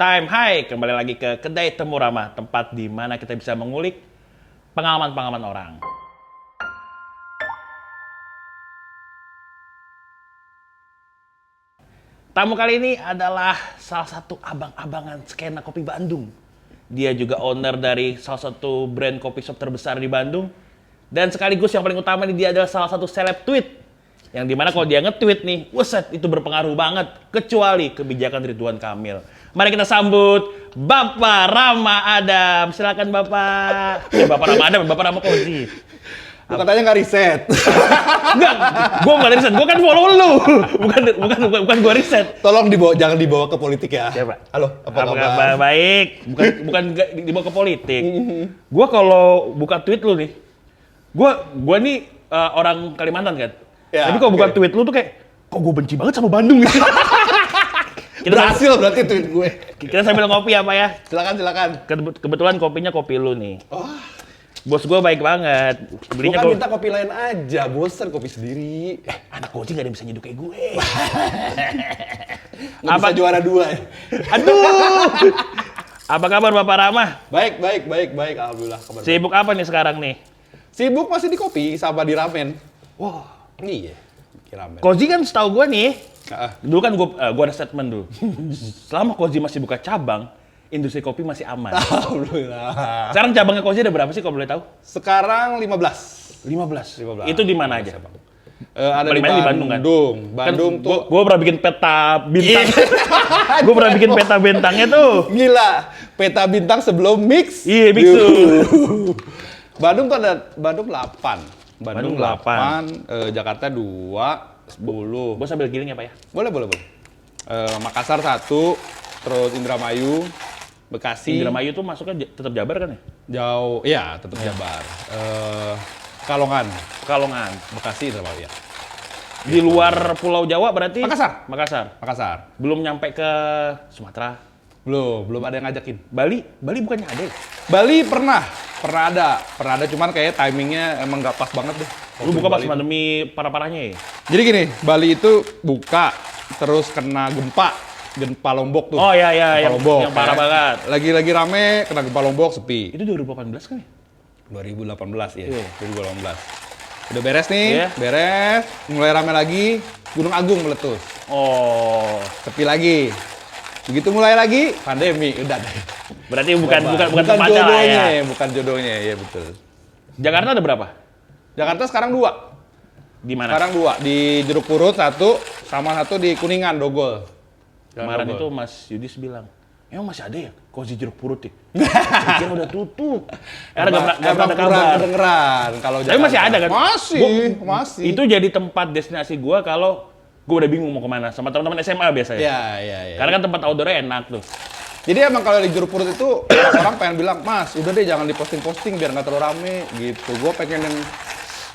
Hai, kembali lagi ke Kedai Temu Ramah, tempat di mana kita bisa mengulik pengalaman-pengalaman orang. Tamu kali ini adalah salah satu abang-abangan skena kopi Bandung. Dia juga owner dari salah satu brand kopi shop terbesar di Bandung. Dan sekaligus yang paling utama nih, dia adalah salah satu seleb tweet. Yang dimana kalau dia nge-tweet nih, wuset, itu berpengaruh banget. Kecuali kebijakan Ridwan Kamil. Mari kita sambut Bapak Rama Adam. Silakan Bapak. Bapak Rama Adam, Bapak Rama Kozi. Lu katanya nggak riset. Enggak, gue nggak riset. Gue kan follow lu. Bukan gue riset. Tolong jangan dibawa ke politik ya. Siapa? Halo, apa kabar? Baik. Bukan dibawa ke politik. Gue kalau buka tweet lu nih, gue nih orang Kalimantan kan. Ya, tapi kalau buka tweet lu tuh kayak, kok gue benci banget sama Bandung gitu. Berhasil berarti tweet gue. Kita sambil ngopi apa ya? Silakan. Kebetulan kopinya kopi lu nih. Oh, Bos gue baik banget. gue kan minta kopi lain aja, bosen kopi sendiri. Anak koji gak ada yang bisa nyeduh kayak gue. Nggak bisa juara 2 ya? Aduh. Apa kabar Bapak Rama? Baik. Alhamdulillah. Kabar Sibuk apa nih sekarang nih? Sibuk masih di kopi sama di ramen. Wah. Iya, di ramen. Koji kan setahu gue nih, Ah. dulu kan gue ada statement dulu. Selama Koji masih buka cabang, industri kopi masih aman. Alhamdulillah. Sekarang cabangnya Koji ada berapa sih kalau boleh tahu? Sekarang 15. 15. Itu di mana aja? Ada Paling di banyak di Bandung. Bandung, kan? Bandung tuh. Gue pernah bikin peta bintang. Gue pernah bikin peta bintangnya tuh. Gila, peta bintang sebelum mix. Iya, mix tuh. Bandung tuh ada Bandung 8. Bandung 8. Jakarta 2, 10. Gue sambil giling ya Pak ya? Boleh. Makassar 1, terus Indramayu, Bekasi. Indramayu tuh masuknya tetap Jabar kan ya? Jauh, iya tetap Jabar. Kalongan, Pekalongan. Bekasi Indramayu ya. Di luar Pulau Jawa berarti? Makassar. Belum nyampe ke Sumatera. Belum ada yang ngajakin. Bali bukannya ada ya? Bali pernah ada cuman kayak timingnya emang nggak pas banget deh. Lu buka pas Bali pandemi parah-parahnya ya? Jadi gini, Bali itu buka terus kena gempa Lombok tuh. Oh iya, Gempa Lombok, yang parah banget. Lagi rame kena gempa Lombok sepi. Itu 2018 kan ya? 2018 ya. Iya. 2018. Udah beres nih, Iya. beres, mulai rame lagi, Gunung Agung meletus. Oh, Sepi lagi. Begitu mulai lagi, pandemi, udah deh. berarti bukan tempatnya lah jodohnya, ya? bukan jodohnya, ya betul. Jakarta ada berapa? Jakarta sekarang 2. Di mana? Sekarang 2, di Jeruk Purut 1, sama 1 di Kuningan, Dogol. Kemarin Dogol. itu Mas Yudis bilang, emang masih ada ya Kozi Jeruk Purut ya? Pikir udah tutup. Karena nggak pernah ada kurang kabar. kedengeran kalau Tapi masih ada kan? Masih. Itu jadi tempat destinasi gua kalau gua udah bingung mau kemana. Sama teman-teman SMA biasanya. Ya. Karena kan tempat outdoor-nya enak tuh. Jadi emang kalau di Jeruk Purut itu orang pengen bilang, Mas, udah deh jangan diposting-posting biar nggak terlalu rame gitu. Gua pengen yang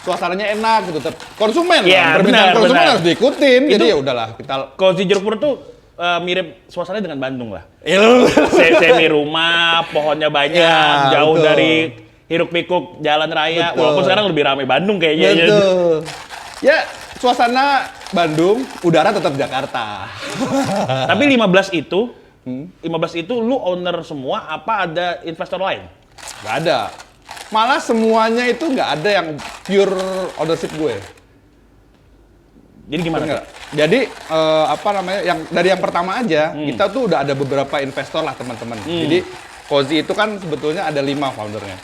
suasananya enak gitu. Konsumen, Iya, permintaan benar, konsumen benar. harus diikutin. Itu- Jadi ya udahlah, kita Kozi Jeruk Purut tuh mirip suasananya dengan Bandung lah. Il. Semi rumah, pohonnya banyak, Ya, jauh betul. dari hiruk pikuk jalan raya. Betul. Walaupun sekarang lebih ramai Bandung kayaknya. Betul. Ya, suasana Bandung, udara tetap Jakarta. Tapi 15 itu lu owner semua apa ada investor lain? Nggak ada. Malah semuanya itu nggak ada yang pure ownership gue. Jadi gimana? Enggak. Jadi yang dari yang pertama aja kita tuh udah ada beberapa investor lah teman-teman. Jadi Kozi itu kan sebetulnya ada 5 foundernya.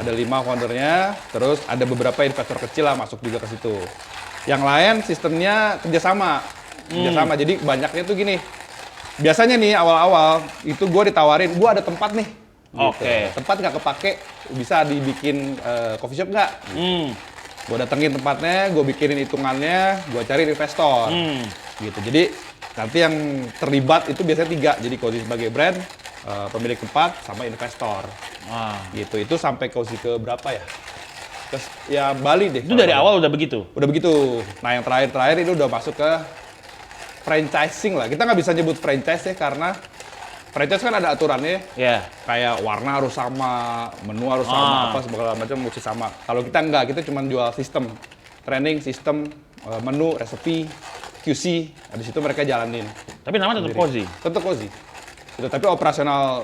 Ada 5 foundernya, terus ada beberapa investor kecil lah masuk juga ke situ. Yang lain sistemnya kerjasama. Jadi banyaknya tuh gini. Biasanya nih awal-awal itu gue ditawarin, gue ada tempat nih. Oke. Tempat nggak kepake, bisa dibikin coffee shop nggak? Gue datengin tempatnya, gue bikinin hitungannya, gue cari investor. Gitu. Jadi nanti yang terlibat itu biasanya 3. Jadi Kozi sebagai brand, pemilik tempat, sama investor. Gitu. Itu sampai Kozi ke berapa ya? Terus ya Bali deh. Itu dari awal udah begitu? Udah begitu. Nah yang terakhir ini udah masuk ke franchising lah. Kita nggak bisa nyebut franchise ya karena franchise kan ada aturannya. Ya. Kayak warna harus sama, menu harus sama, apa segala macam mesti sama. Kalau kita enggak, kita cuma jual sistem. Training, sistem, menu, resepi, QC. Habis itu mereka jalanin. Tapi nama tetap Kozi. Tetap Kozi. Gitu, tapi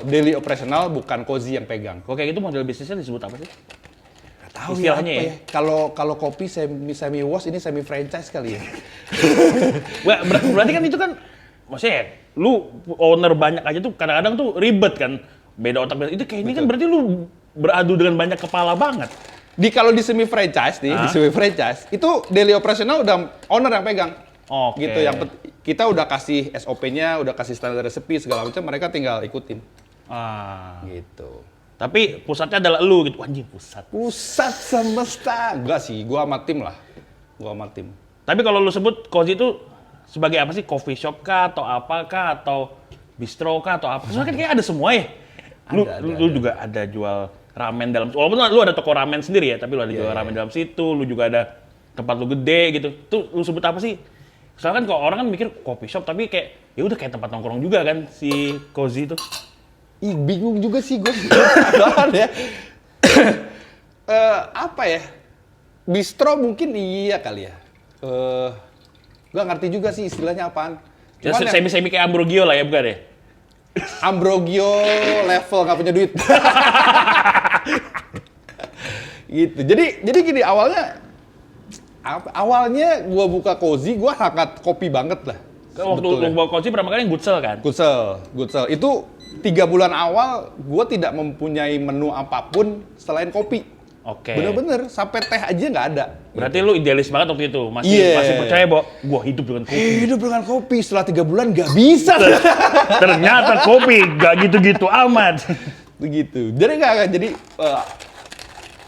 daily operasional bukan Cozy yang pegang. Kok kayak gitu model bisnisnya disebut apa sih? Tahu Istilahnya ya, apa ya? Kalau kopi semi wash, ini semi franchise kali ya. Wah, berarti kan itu kan, maksudnya lu owner banyak aja tuh kadang-kadang tuh ribet kan, beda otak. Itu kayak ini kan berarti lu beradu dengan banyak kepala banget. Kalau di semi franchise nih, di semi franchise itu daily operational udah owner yang pegang. Oke. Gitu, kita udah kasih SOP-nya, udah kasih standar resepi segala macam, mereka tinggal ikutin. Gitu. Tapi pusatnya adalah lu gitu. Anjing, pusat. Pusat semesta. Enggak sih, gua sama tim lah. Tapi kalau lu sebut Cozy itu sebagai apa sih? Coffee shop kah atau apakah atau bistro kah atau apa? Soalnya kan kayak ada semua ya. Lu juga ada jual ramen dalam, walaupun lu ada toko ramen sendiri ya, tapi lu ada jual ramen dalam situ, lu juga ada tempat lu gede gitu. Tuh lu sebut apa sih? Soalnya kan kalau orang kan mikir coffee shop tapi kayak ya udah kayak tempat nongkrong juga kan si Cozy itu. Bingung juga sih gue. Ya. Apa ya? Bistro mungkin iya kali ya. Gak ngerti juga sih istilahnya apaan. Ya semi kayak Ambrogio lah ya, bukan ya? Ambrogio level nggak punya duit. Gitu. Jadi gini, awalnya gua buka Cozy, gua sangat kopi banget lah. Waktu lu buka Cozy pertama kali Goodsell kan? Goodsell. Itu 3 bulan awal gua tidak mempunyai menu apapun selain kopi. Oke. Bener-bener sampai teh aja nggak ada. Berarti lu idealis banget waktu itu, masih percaya bahwa gua hidup dengan kopi. Hidup dengan kopi, setelah 3 bulan nggak bisa. Ternyata kopi nggak gitu-gitu amat. Begitu. Jadi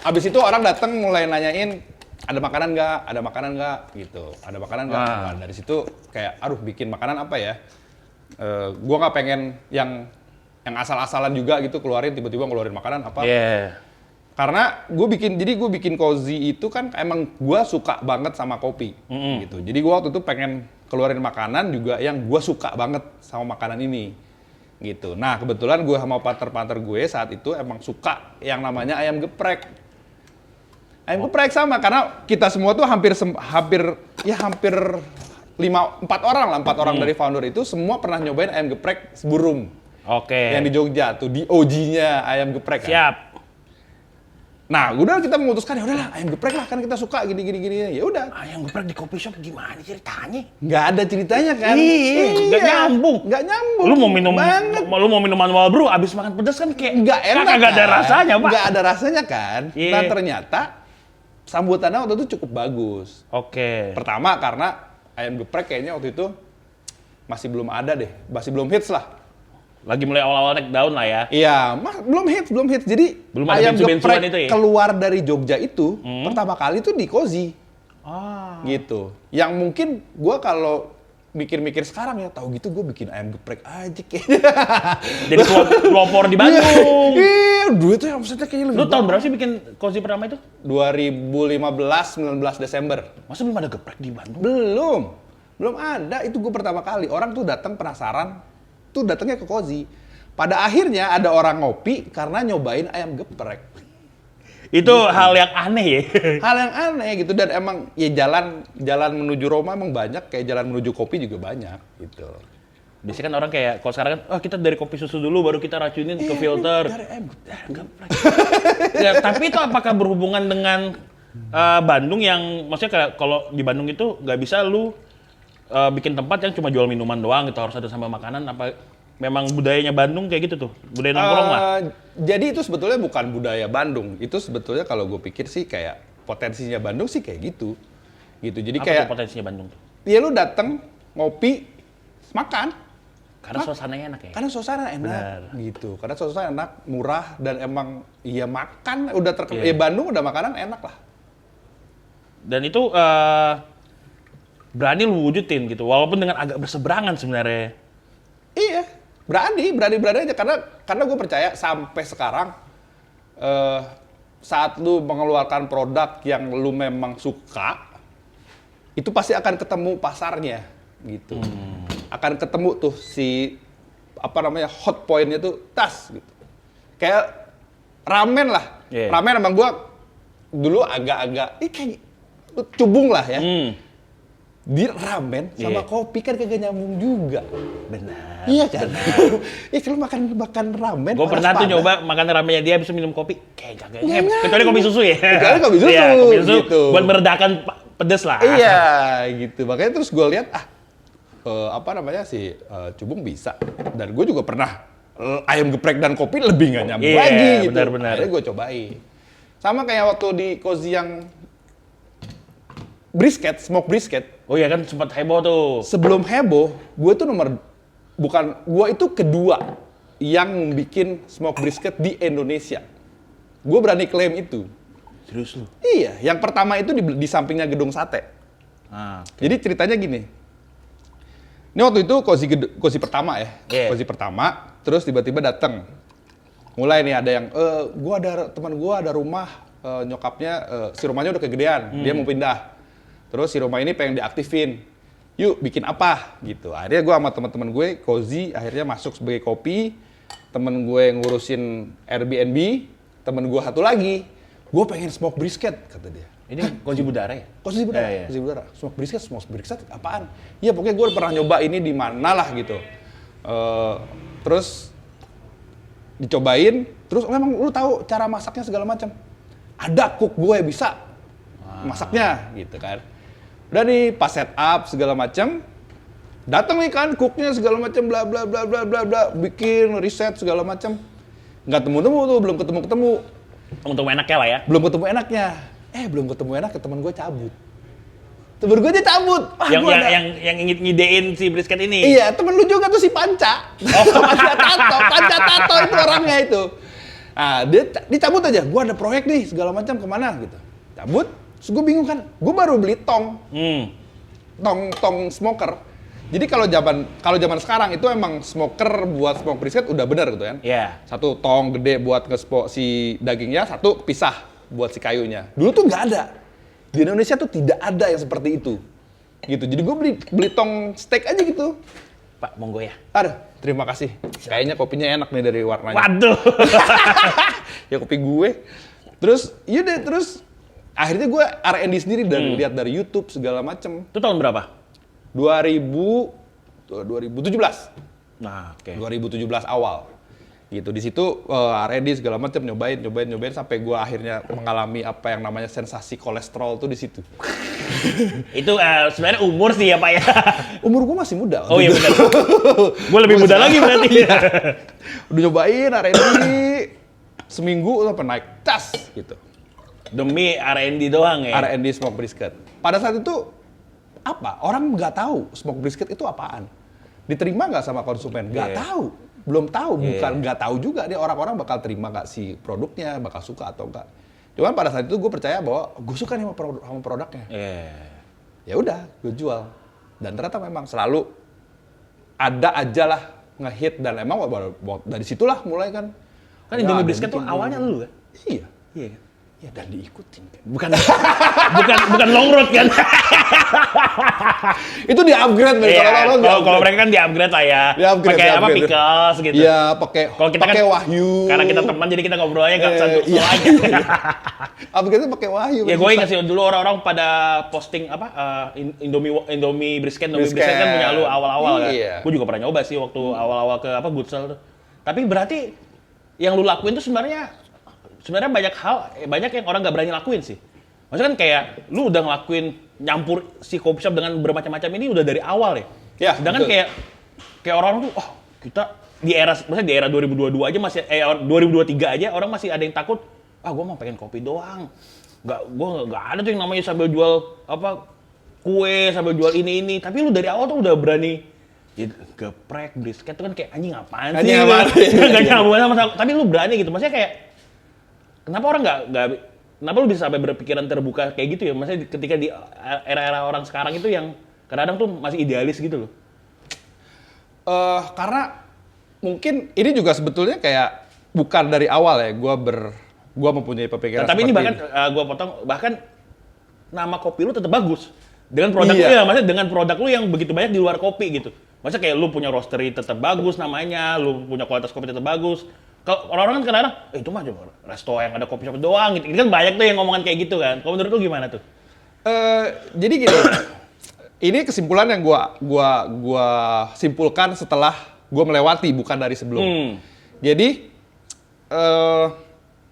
abis itu orang datang mulai nanyain ada makanan nggak gitu. Ada makanan nggak? Nah, dari situ kayak bikin makanan apa ya? Gua nggak pengen yang asal-asalan juga gitu, tiba-tiba ngeluarin makanan apa. Karena gue bikin Cozy itu kan emang gue suka banget sama kopi gitu. Jadi gue waktu itu pengen keluarin makanan juga yang gue suka banget sama makanan ini gitu. Nah kebetulan gue sama partner gue saat itu emang suka yang namanya ayam geprek. Ayam geprek sama karena kita semua tuh hampir 4 orang dari founder itu semua pernah nyobain ayam geprek Seburum. Oke. Yang di Jogja tuh, di OG-nya ayam geprek kan. Siap. Nah, udah kita memutuskan ya udahlah ayam geprek lah, kan kita suka gini. Ya udah. Ayam geprek di coffee shop gimana ceritanya? Nggak ada ceritanya kan? Nggak nyambung. Nggak nyambung. Lu mau minum manual brew abis makan pedas kan kayak nggak enak. Nggak ada rasanya, Pak. Nggak ada rasanya kan? Nah, ternyata sambutannya waktu itu cukup bagus. Oke. Pertama karena ayam geprek kayaknya waktu itu masih belum ada deh, masih belum hits lah. Lagi mulai awal-awal naik daun lah ya. Iya, belum hits. Jadi belum ada ayam geprek itu ya? keluar dari Jogja itu pertama kali itu di Cozy. Gitu. Yang mungkin gua kalau mikir-mikir sekarang ya, tahu gitu gue bikin ayam geprek aja kayaknya. Jadi pelopor di Bandung. Iya, duitnya yang maksudnya kayaknya lebih. Lu tahun berapa sih bikin Cozy pertama itu? 2015, 19 Desember. Masa belum ada geprek di Bandung? Belum ada. Itu gue pertama kali. Orang tuh datang penasaran, tuh datangnya ke Cozy. Pada akhirnya ada orang ngopi karena nyobain ayam geprek. Itu hal yang aneh ya. Hal yang aneh gitu, dan emang ya jalan menuju Roma emang banyak, kayak jalan menuju kopi juga banyak gitu. Biasanya kan orang kayak kalau sekarang kan kita dari kopi susu dulu baru kita racunin ke filter. Dari ayam geprek. Ya, tapi itu apakah berhubungan dengan Bandung yang maksudnya kayak kalau di Bandung itu nggak bisa lu bikin tempat yang cuma jual minuman doang gitu, harus ada sama makanan, apa memang budayanya Bandung kayak gitu tuh, budaya nongkrong lah? Jadi itu sebetulnya bukan budaya Bandung, itu sebetulnya kalau gue pikir sih kayak potensinya Bandung sih kayak gitu. Jadi apa kayak tuh potensinya Bandung tuh? Ya lu dateng ngopi, makan. Karena suasananya enak ya? Karena suasana enak. Gitu. Karena suasana enak, murah, dan emang iya makan udah terkenal. Ya Bandung udah makanan enak lah. Dan itu berani lu wujudin gitu, walaupun dengan agak berseberangan sebenarnya. Iya, berani aja karena gue percaya sampai sekarang saat lu mengeluarkan produk yang lu memang suka, itu pasti akan ketemu pasarnya gitu. Akan ketemu tuh si hot point-nya tuh gitu. Kayak ramen lah. Ramen emang gue dulu agak-agak kayak cubung lah ya. Di ramen sama kopi kan kagak nyambung juga. Benar. Iya kan? Iya kalau makan ramen. Gue pernah tuh nyoba makan ramennya dia habis minum kopi, kayak kagak ngeps. Kecuali kopi susu ya. Kecuali kopi susu. Iya, kopi susu gitu. buat meredakan pedes lah. Iya, gitu. Makanya terus gue lihat Cubung bisa. Dan gue juga pernah ayam geprek dan kopi lebih nggak nyambung lagi gitu. Benar-benar. Akhirnya gue cobain. Sama kayak waktu di Cozy yang brisket, smoke brisket. Oh iya kan sempat heboh tuh. Sebelum heboh, gue itu kedua yang bikin smoke brisket di Indonesia. Gue berani klaim itu. Serius lu? Iya, yang pertama itu di sampingnya gedung sate. Okay. Jadi ceritanya gini. Ini waktu itu Cozy pertama ya. Yeah. Cozy pertama, terus tiba-tiba datang. Mulai nih ada yang, teman gue ada rumah, nyokapnya, si rumahnya udah kegedean, dia mau pindah. Terus si rumah ini pengen diaktifin. Yuk bikin apa gitu. Akhirnya gue sama teman-teman gue, Cozy akhirnya masuk sebagai kopi. Temen gue ngurusin Airbnb, temen gue satu lagi, gue pengen smoke brisket kata dia. Ini Cozy Budara ya? Cozy Budara, Iya. Cozy Budara. Smoke brisket apaan? Iya pokoknya gue pernah nyoba ini di mana lah gitu. Terus dicobain, terus memang lu tahu cara masaknya segala macam. Ada cook gue bisa masaknya gitu kan. Udah nih pas setup segala macam, datang nih kan cooknya segala macam bla bla bla bla bla bla, bikin riset segala macam. Nggak temu-temu tuh, belum ketemu-ketemu. Untuk enaknya lah ya? Belum ketemu enaknya. Belum ketemu enak, temen gue cabut. Temen gue aja cabut. Yang ingin ngidein si brisket ini? Iya, temen lu juga tuh si Panca. Panca Tato itu orangnya itu. Nah, dia cabut aja. Gue ada proyek nih, segala macam kemana gitu. Cabut, terus gue bingung kan. Gue baru beli tong smoker. Jadi kalau zaman sekarang itu emang smoker buat smoke brisket udah bener gitu kan. Iya. Satu tong gede buat nge-smoke si dagingnya, satu pisah buat si kayunya. Dulu tuh nggak ada. Di Indonesia tuh tidak ada yang seperti itu. Gitu. Jadi gue beli tong steak aja gitu. Pak, monggo ya. Aduh, terima kasih. Kayaknya kopinya enak nih dari warnanya. Waduh. Ya kopi gue. Terus akhirnya gue R&D sendiri lihat dari YouTube segala macem. Itu tahun berapa? 2017. Nah, oke. 2017 awal. Gitu. Di situ R&D segala macam nyobain sampai gue akhirnya mengalami apa yang namanya sensasi kolesterol tuh di situ. Itu sebenarnya umur sih ya Pak ya. Umur gue masih muda. Oh iya benar. Gue lebih muda lagi berarti. Udah nyobain R&D seminggu sampai naik tas gitu. Demi R&D doang ya. R&D smoke brisket. Pada saat itu apa? Orang nggak tahu smoke brisket itu apaan. Diterima nggak sama konsumen? Nggak tahu. Belum tahu, bukan nggak tahu juga dia orang-orang bakal terima nggak si produknya, bakal suka atau enggak. Cuman pada saat itu gue percaya bahwa gue suka nih sama produknya. Ya udah, gue jual. Dan ternyata memang selalu ada aja lah ngehit dan emang dari situlah mulai kan. Kan Indomie brisket tuh awalnya lu kan? Iya. Iya kan? Ya dan diikutin kan. Bukan long road kan? Itu di-upgrade nih kalau mereka kan di-upgrade lah ya. Pakai apa pickles gitu. Iya, pakai Wahyu. Karena kita teman jadi kita ngobrolnya enggak satu aja. Upgrade pakai Wahyu. Ya gue ingat sih dulu orang-orang pada posting apa Indomie brisket kan punya lu awal-awal kan. Gue juga pernah nyoba sih waktu awal-awal ke Goodsell tuh. Tapi berarti yang lu lakuin tuh sebenarnya banyak yang orang nggak berani lakuin sih. Maksudnya kan kayak lu udah ngelakuin nyampur si coffee shop dengan bermacam-macam ini udah dari awal ya. Ya. Sedangkan kayak orang-orang tuh, kita di era 2022 aja masih 2023 aja orang masih ada yang takut. Gue mau pengen kopi doang. Nggak ada tuh yang namanya sambil jual kue, sambil jual ini. Tapi lu dari awal tuh udah berani. Ya, geprek, brisket tuh kan kayak anjing apaan sih? Nggak nyambung sama. Tapi lu berani gitu. Maksudnya kayak kenapa orang kenapa lu bisa sampai berpikiran terbuka kayak gitu ya? Maksudnya ketika di era-era orang sekarang itu yang kadang-kadang tuh masih idealis gitu loh. Karena mungkin ini juga sebetulnya kayak bukan dari awal ya. Gua mempunyai pemikiran. Tapi ini bahkan nama kopi lu tetap bagus dengan produk lu ya. Maksudnya dengan produk lu yang begitu banyak di luar kopi gitu. Maksudnya kayak lu punya roastery tetap bagus namanya, lu punya kualitas kopi tetap bagus. Kalau orang-orang kan kadang-kadang, itu mah cuma resto yang ada kopi shop doang gitu. Ini kan banyak tuh yang ngomongan kayak gitu kan. Kalau menurut lu gimana tuh? Jadi gini, ini kesimpulan yang gua simpulkan setelah gua melewati, bukan dari sebelum. Jadi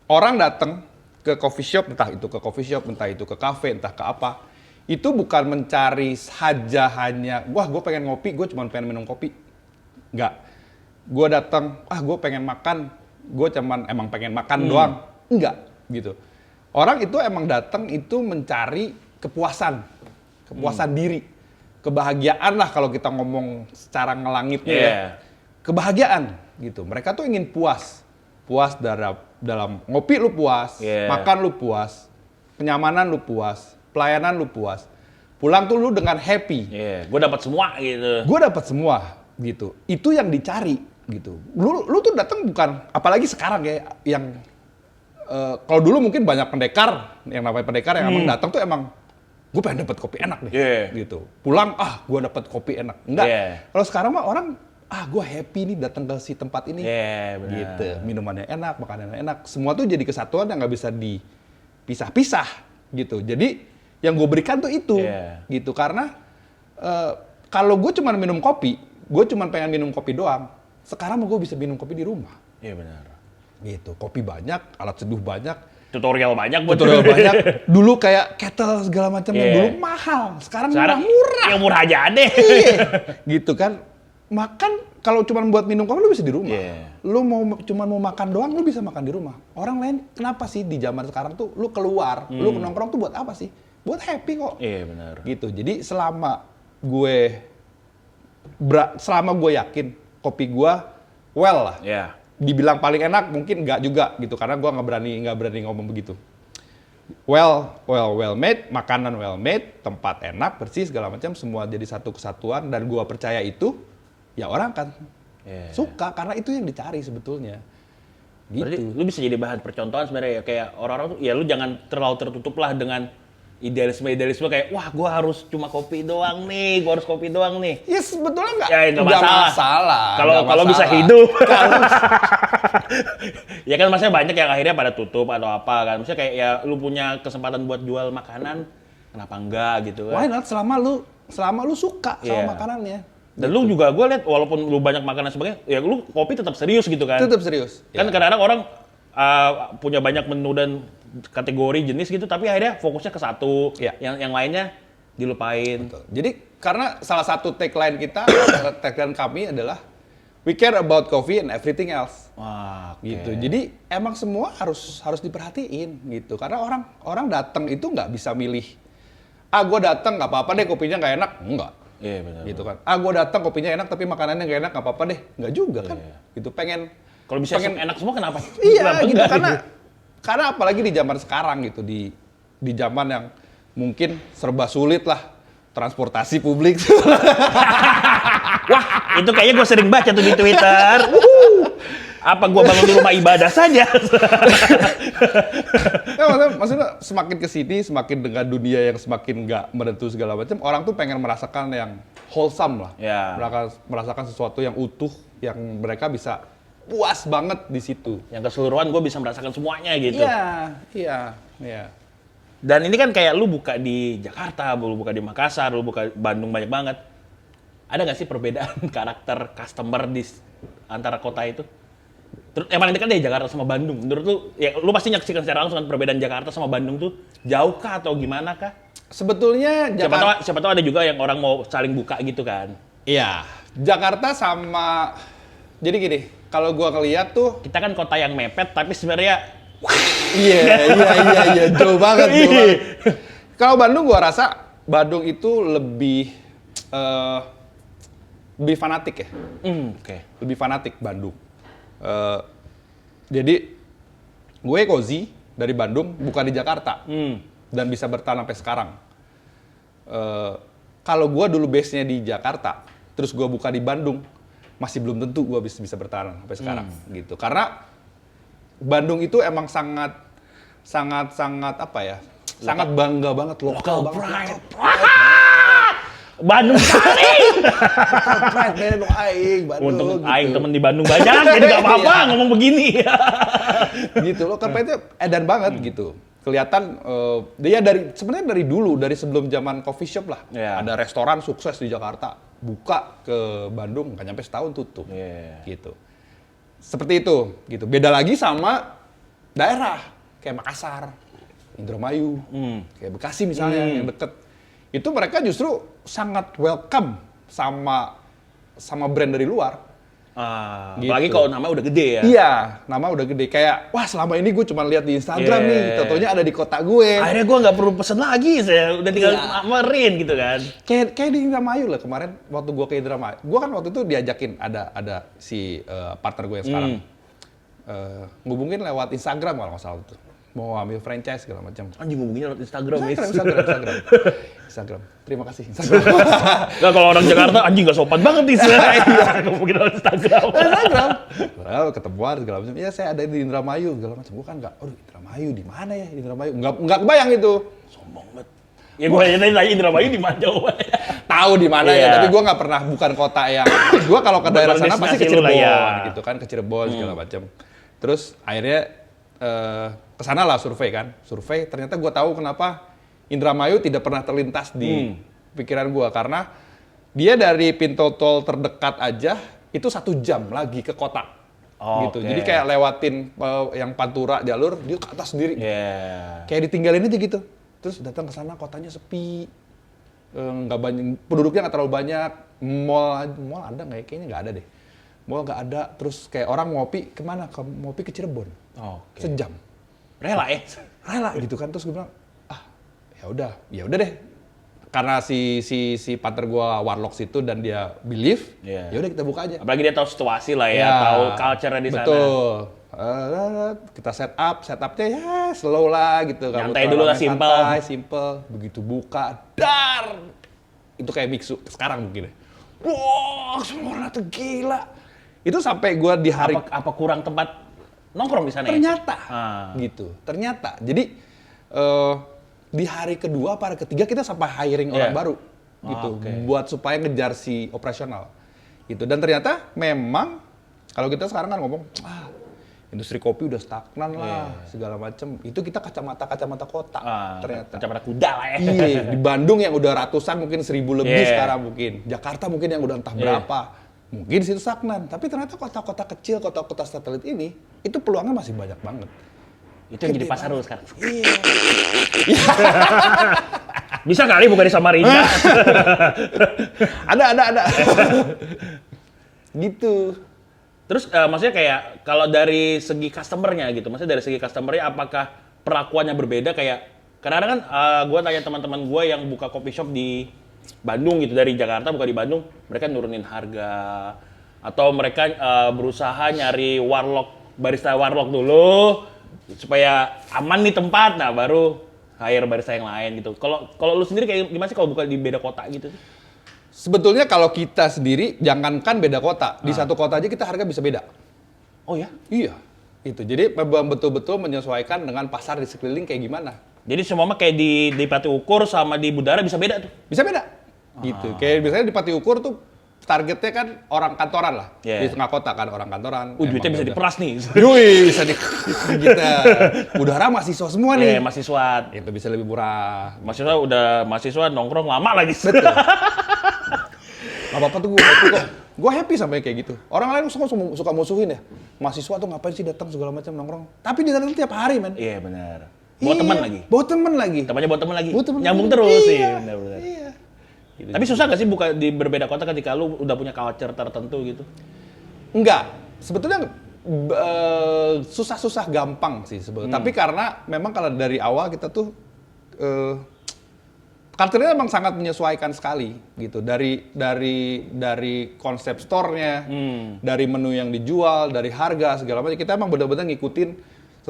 orang datang ke coffee shop, entah itu ke coffee shop, entah itu ke cafe, entah ke apa, itu bukan mencari saja hanya, wah gue pengen ngopi, gue cuma pengen minum kopi. Enggak. Gue datang, gue pengen makan, gue cuman emang pengen makan doang. Enggak, gitu. Orang itu emang datang itu mencari kepuasan diri, kebahagiaan lah kalau kita ngomong secara ngelangitnya ya. Kebahagiaan, gitu. Mereka tuh ingin puas dalam ngopi lu puas, makan lu puas, kenyamanan lu puas, pelayanan lu puas. Pulang tuh lu dengan happy. Gue dapat semua gitu. Gue dapat semua gitu. Itu yang dicari gitu. Lu tuh datang bukan, apalagi sekarang ya, yang kalau dulu mungkin banyak pendekar, yang namanya pendekar yang emang datang tuh emang gue pengen dapat kopi enak nih, gitu. Pulang, gue dapat kopi enak. Enggak. Kalau sekarang mah orang, gue happy nih datang ke si tempat ini, gitu. Minumannya enak, makanannya enak. Semua tuh jadi kesatuan yang nggak bisa dipisah-pisah, gitu. Jadi yang gue berikan tuh itu, gitu. Karena kalau gue cuma minum kopi, gue cuma pengen minum kopi doang. Sekarang gue bisa minum kopi di rumah. Iya benar. Gitu. Kopi banyak, alat seduh banyak, tutorial banyak. Dulu kayak kettle segala macam yang dulu mahal, sekarang murah. Yang murah aja deh. Gitu kan. Makan kalau cuma buat minum kopi lu bisa di rumah. Lu cuma mau makan doang lu bisa makan di rumah. Orang lain kenapa sih di zaman sekarang tuh lu keluar, lu nongkrong tuh buat apa sih? Buat happy kok. Iya benar. Gitu. Jadi selama gue yakin kopi gue well lah. Dibilang paling enak mungkin nggak juga gitu karena gue nggak berani ngomong begitu. Well made, makanan well made, tempat enak, bersih segala macam, semua jadi satu kesatuan dan gue percaya itu. Ya orang kan suka karena itu yang dicari sebetulnya. Gitu. Berarti lu bisa jadi bahan percontohan sebenarnya ya, kayak orang-orang tuh ya lu jangan terlalu tertutup lah dengan idealisme kayak wah gua harus cuma kopi doang nih, gua harus kopi doang nih. Ya sebetulnya nggak masalah. Kalau bisa masalah. hidup. Ya kan maksudnya banyak yang akhirnya pada tutup atau apa kan. Maksudnya kayak ya lu punya kesempatan buat jual makanan, kenapa enggak gitu kan. Why not selama lu suka sama makanannya. Dan gitu. Lu juga, gue lihat walaupun lu banyak makan dan sebagainya, ya lu kopi tetap serius gitu kan? Tetap serius. Kan kadang-kadang orang punya banyak menu dan kategori jenis gitu, tapi akhirnya fokusnya ke satu, yang lainnya dilupain. Betul. Jadi karena salah satu tagline kita, tagline kami adalah we care about coffee and everything else. Wah, gitu. Jadi emang semua harus diperhatiin gitu. Karena orang datang itu nggak bisa milih. Gue datang nggak apa-apa deh kopinya nggak enak, enggak. Iya benar. Gitu kan. Gue datang kopinya enak tapi makanannya nggak enak, nggak apa-apa deh. Nggak juga kan. Gitu pengen. Kalau bisa enak semua kenapa? Iya gitu karena apalagi di zaman sekarang gitu di zaman yang mungkin serba sulit lah transportasi publik. Wah itu kayaknya gue sering baca tuh di Twitter. Apa gue bangun di rumah ibadah saja? Maksudnya semakin kesini, semakin dengan dunia yang semakin nggak menentu segala macam, orang tuh pengen merasakan yang wholesome lah, merasakan sesuatu yang utuh, yang mereka bisa puas banget di situ. Yang keseluruhan gue bisa merasakan semuanya gitu. Iya. Dan ini kan kayak lu buka di Jakarta, lu buka di Makassar, lu buka Bandung banyak banget. Ada nggak sih perbedaan karakter customer di antara kota itu? Terus yang paling dekat deh Jakarta sama Bandung. Menurut lu, ya lu pasti nyaksikan secara langsung kan perbedaan Jakarta sama Bandung tuh jauh kah atau gimana kah? Sebetulnya Jakarta siapa tahu ada juga yang orang mau saling buka gitu kan. Iya, Jakarta sama jadi gini, kalau gua ngeliat tuh kita kan kota yang mepet tapi sebenarnya iya, jauh banget. Kalau Bandung gua rasa Bandung itu lebih fanatik ya. Lebih fanatik Bandung. Jadi gue cozy dari Bandung bukan di Jakarta dan bisa bertahan sampai sekarang. Kalau gue dulu base-nya di Jakarta, terus gue buka di Bandung, masih belum tentu gue bisa bertahan sampai sekarang gitu. Karena Bandung itu emang sangat apa ya? Sangat bangga banget lokal banget. Bandung sekali. Pride Bandung. Untung gitu. aing temen di Bandung banyak, jadi gak apa-apa ngomong begini. Gitu loh, karena itu edan banget gitu. kelihatan dia sebenarnya dari dulu, dari sebelum zaman coffee shop lah. Yeah. Ada restoran sukses di Jakarta, buka ke Bandung nggak nyampe setahun tutup. Gitu. Seperti itu, gitu. Beda lagi sama daerah kayak Makassar, Indramayu, kayak Bekasi misalnya yang deket. Itu mereka justru sangat welcome sama brand dari luar. Gitu. Apalagi kalau nama udah gede ya. Iya, nama udah gede. Kayak, wah selama ini gue cuma lihat di Instagram nih, tentunya ada di kota gue. Akhirnya gue nggak perlu pesen lagi, saya udah tinggal mamerin gitu kan. Kayak di Indramayu lah kemarin waktu gue ke Indramayu. Gue kan waktu itu diajakin ada si partner gue yang sekarang. Ngubungin lewat Instagram kalau nggak salah itu. Mau ambil franchise segala macam. Anjing ngubungin lewat Instagram. Instagram. Terima kasih Instagram. Nggak, kalau orang Jakarta anjing nggak sopan banget nih. Ngubungin lewat Instagram. Padahal ketemuan segala macam. Ya saya ada di Indramayu segala macam. Gue kan nggak. Indramayu di mana ya? Indramayu nggak kebayang itu. Sombong banget. Ya gue hanya nanya Indramayu di mana jawabannya. Tahu di mana ya, tapi gue nggak pernah, bukan kota yang. Gue kalau ke daerah sana pasti ke Cirebon, gitu kan, ke Cirebon segala macam. Terus akhirnya kesana lah survei ternyata gue tahu kenapa Indramayu tidak pernah terlintas di pikiran gue, karena dia dari pintu tol terdekat aja itu 1 jam lagi ke kota. Gitu. Jadi kayak lewatin yang Pantura jalur dia ke atas sendiri, kayak ditinggalin aja gitu. Terus datang ke sana kotanya sepi, nggak banyak penduduknya, nggak terlalu banyak. Mall ada nggak ya? Kayaknya nggak ada deh. Mall nggak ada. Terus kayak orang ngopi kemana? Ngopi ke Cirebon. Sejam. Rela gitu kan. Terus gue bilang, ya udah deh. Karena si partner gue Warlock situ dan dia believe, ya udah kita buka aja. Apalagi dia tahu situasi lah ya, tahu culture-nya di sana. Betul. Kita setupnya ya slow lah gitu. Nyantai dulu lah, simple. Begitu buka, dar! Itu kayak biksu sekarang mungkin ya. Wah, semua orang tuh gila. Itu sampai gue di hari... Apa kurang tempat nongkrong di sana ternyata, ya? gitu. Ternyata. Jadi, di hari kedua, hari ketiga kita sampai hiring orang baru. Gitu. Buat supaya ngejar si operasional. Gitu. Dan ternyata memang, kalau kita sekarang kan ngomong, industri kopi udah stagnan lah, segala macem. Itu kita kacamata kota, ternyata. Kacamata kuda lah ya. Iya, di Bandung yang udah ratusan, mungkin 1.000 lebih sekarang mungkin. Jakarta mungkin yang udah entah berapa. Mungkin di situ stagnan. Tapi ternyata kota-kota kecil, kota-kota satelit ini, itu peluangnya masih banyak banget. Itu yang jadi pasar lu sekarang. Iya. Bisa kali buka di Samarinda. Ada. Gitu. Terus maksudnya kayak kalau dari segi customer-nya gitu, maksudnya dari segi customer-nya apakah perlakuannya berbeda? Kayak kadang-kadang kan gue tanya teman-teman gue yang buka coffee shop di Bandung gitu, dari Jakarta buka di Bandung, mereka nurunin harga atau mereka berusaha nyari barista warlock dulu supaya aman nih tempat, nah baru hire barista yang lain gitu. Kalau lu sendiri kayak gimana sih kalau buka di beda kota gitu? Sebetulnya kalau kita sendiri, jangankan beda kota, di satu kota aja kita harga bisa beda. Oh ya? Iya. Itu. Jadi betul-betul menyesuaikan dengan pasar di sekeliling kayak gimana. Jadi semua mah kayak di Pati Ukur sama di Budara bisa beda tuh? Bisa beda. Gitu. Kayak biasanya di Pati Ukur tuh targetnya kan orang kantoran lah. Di tengah kota kan orang kantoran. Duitnya bisa diperas nih. Yui, bisa di kita. Udara mahasiswa semua nih. Mahasiswa. Itu bisa lebih murah. Mahasiswa nongkrong lama lagi. Betul. Gak apa-apa tuh gue happy kok. Gue happy sampai kayak gitu. Orang lain suka musuhin ya. Mahasiswa tuh ngapain sih datang segala macam nongkrong. Tapi dia datang tiap hari, men. Iya, benar. Bawa teman lagi. Temannya bawa teman lagi. Nyambung terus sih. Iya. Benar-benar. Iya. Gitu. Tapi susah gak sih buka di berbeda kota ketika lu udah punya culture tertentu gitu? Enggak. Sebetulnya susah-susah gampang sih sebetulnya. Tapi karena memang kalau dari awal kita tuh culture-nya memang sangat menyesuaikan sekali gitu, dari konsep store-nya, dari menu yang dijual, dari harga segala macam, kita emang benar-benar ngikutin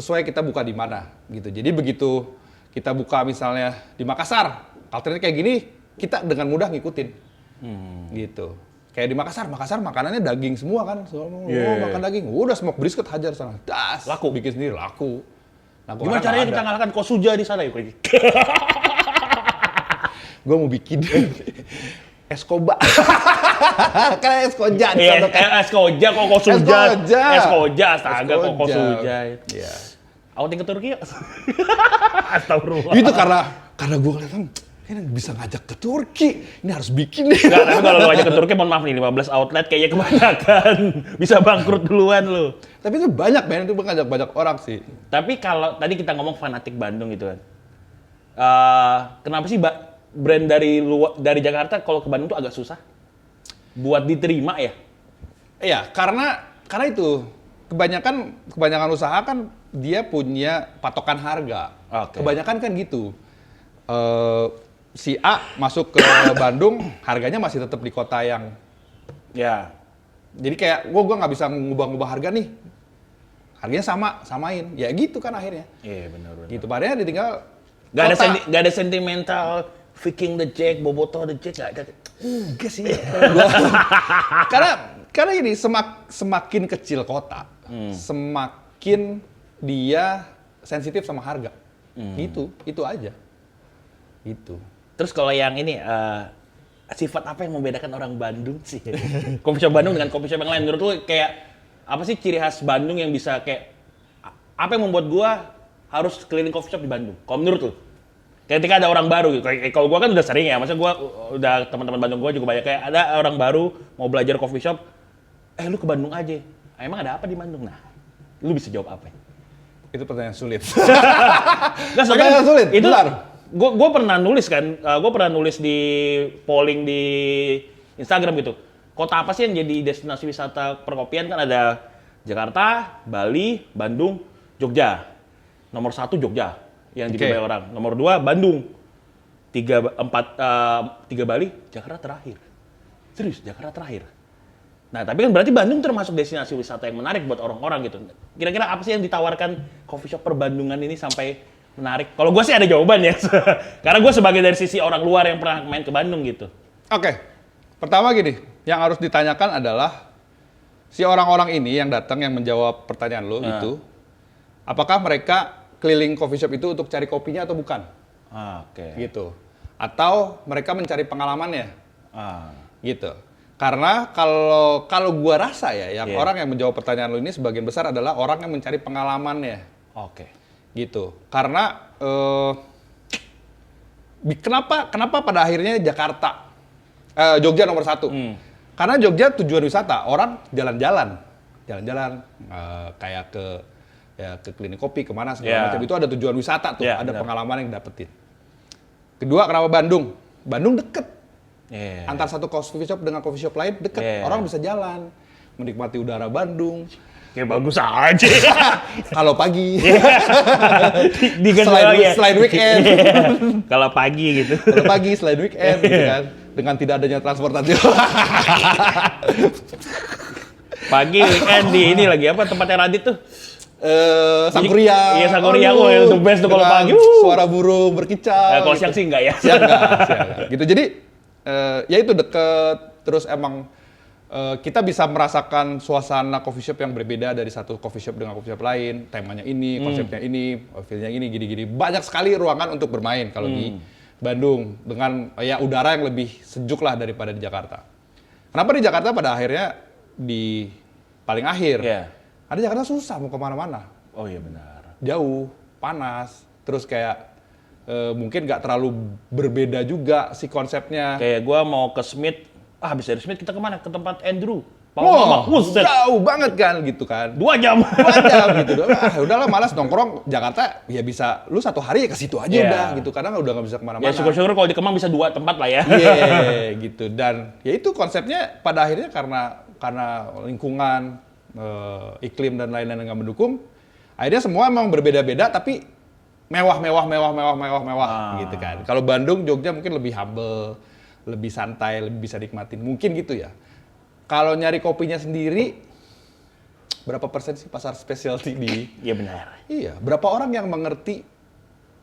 sesuai kita buka di mana gitu. Jadi begitu kita buka misalnya di Makassar, culture-nya kayak gini, kita dengan mudah ngikutin gitu. Kayak di Makassar makanannya daging semua kan, makan daging, udah smoke brisket hajar sana, laku, bikin sendiri laku. Gimana caranya kita ngalahkan Kosuja di sana ya? Gue mau bikin Eskoba. Kan Eskoja di sana kan. Eskoja kok Kosuja. Eskoja, astaga kok Kosuja. Iya. outing ke Turki yuk. Astagfirullah. Itu karena gue ngeliat ini bisa ngajak ke Turki, ini harus bikin nih. Enggak, tapi kalau lu ajak ke Turki, mohon maaf nih, 15 outlet kayaknya kebanyakan. Bisa bangkrut duluan lu. Tapi itu banyak, men, itu ngajak banyak orang sih. Tapi kalau tadi kita ngomong fanatik Bandung gitu kan. Kenapa sih brand dari Jakarta kalau ke Bandung tuh agak susah? Buat diterima ya? Iya, karena itu kebanyakan usaha kan dia punya patokan harga. Oke. Kebanyakan kan gitu. Si A masuk ke Bandung, harganya masih tetap di kota yang, Ya. jadi kayak gua nggak bisa ngubah-ngubah harga nih. Harganya samain. Ya gitu kan akhirnya. Iya, benar. Gitu, padahal ditinggal Gak ada sentimental Viking the Jack, Boboto the Jack, gak ada. enggak sih. karena ini semakin kecil kota, semakin dia sensitif sama harga. Gitu, itu aja. Gitu. Terus kalau yang ini, sifat apa yang membedakan orang Bandung sih? Coffee shop Bandung dengan coffee shop yang lain, menurut lu kayak apa sih ciri khas Bandung yang bisa kayak, apa yang membuat gua harus keliling coffee shop di Bandung? Kalau menurut lu? Ketika ada orang baru gitu, kayak kalau gua kan udah sering ya, maksudnya gua udah teman-teman Bandung gua juga banyak, kayak ada orang baru mau belajar coffee shop, lu ke Bandung aja. Emang ada apa di Bandung? Nah, lu bisa jawab apa? Itu pertanyaan sulit. Nggak, Pertanyaan sulit, itu benar. gue pernah nulis kan, gue pernah nulis di polling di Instagram gitu. Kota apa sih yang jadi destinasi wisata perkopian? Kan ada Jakarta, Bali, Bandung, Jogja. Nomor 1 Jogja yang dipilih orang. Nomor 2 Bandung. 3 Bali, Jakarta terakhir. Serius, Jakarta terakhir. Nah, tapi kan berarti Bandung termasuk destinasi wisata yang menarik buat orang-orang gitu. Kira-kira apa sih yang ditawarkan coffee shop perbandungan ini sampai menarik? Kalau gue sih ada jawaban ya. Karena gue sebagai dari sisi orang luar yang pernah main ke Bandung gitu. Oke. Pertama gini, yang harus ditanyakan adalah si orang-orang ini yang datang yang menjawab pertanyaan lo itu, apakah mereka keliling coffee shop itu untuk cari kopinya atau bukan? Oke. Gitu. Atau mereka mencari pengalamannya? Gitu. Karena kalau gua rasa ya, yang orang yang menjawab pertanyaan lo ini sebagian besar adalah orang yang mencari pengalamannya. Oke. Gitu. Karena kenapa pada akhirnya Jakarta, Jogja nomor 1? Karena Jogja tujuan wisata, orang jalan-jalan, kayak ke klinik kopi, kemana segala macam, itu ada tujuan wisata tuh, ada pengalaman yang dapetin. Kedua, kenapa Bandung? Bandung deket. Antar satu coffee shop dengan coffee shop lain deket, orang bisa jalan, menikmati udara Bandung. Kayak bagus aja. Kalau pagi. Selain weekend. Kalau pagi gitu. Kalau pagi selain weekend gitu kan. Dengan tidak adanya transportasi. Pagi weekend di ini lagi apa tempatnya Radit tuh? Sangkuria. Iya, Sangkuria the best tuh kalau pagi. Suara burung berkicau. Kalau siang sih enggak ya. Siang enggak. Gitu. Jadi ya itu deket, terus emang kita bisa merasakan suasana coffee shop yang berbeda dari satu coffee shop dengan coffee shop lain. Temanya ini, konsepnya ini, feel-nya ini, gini-gini. Banyak sekali ruangan untuk bermain kalau di Bandung. Dengan ya udara yang lebih sejuk lah daripada di Jakarta. Kenapa di Jakarta pada akhirnya di paling akhir? Ada Jakarta susah mau kemana-mana. Oh iya benar. Jauh, panas, terus kayak mungkin nggak terlalu berbeda juga si konsepnya. Kayak gua mau ke Smith, habis dari Smith kita kemana? Ke tempat Andrew. Jauh banget kan gitu kan. 2 jam. 2 jam gitu. Udahlah malas nongkrong Jakarta, ya bisa lu 1 hari ya ke situ aja udah gitu. Karena udah nggak bisa kemana-mana. Ya syukur-syukur kalau di Kemang bisa 2 tempat lah ya. Iya gitu. Dan ya itu konsepnya pada akhirnya karena lingkungan, iklim dan lain-lain yang nggak mendukung. Akhirnya semua emang berbeda-beda tapi mewah gitu kan. Kalau Bandung, Jogja mungkin lebih humble, lebih santai, lebih bisa nikmatin. Mungkin gitu ya. Kalau nyari kopinya sendiri, berapa persen sih pasar specialty di? Iya benar. Iya, berapa orang yang mengerti,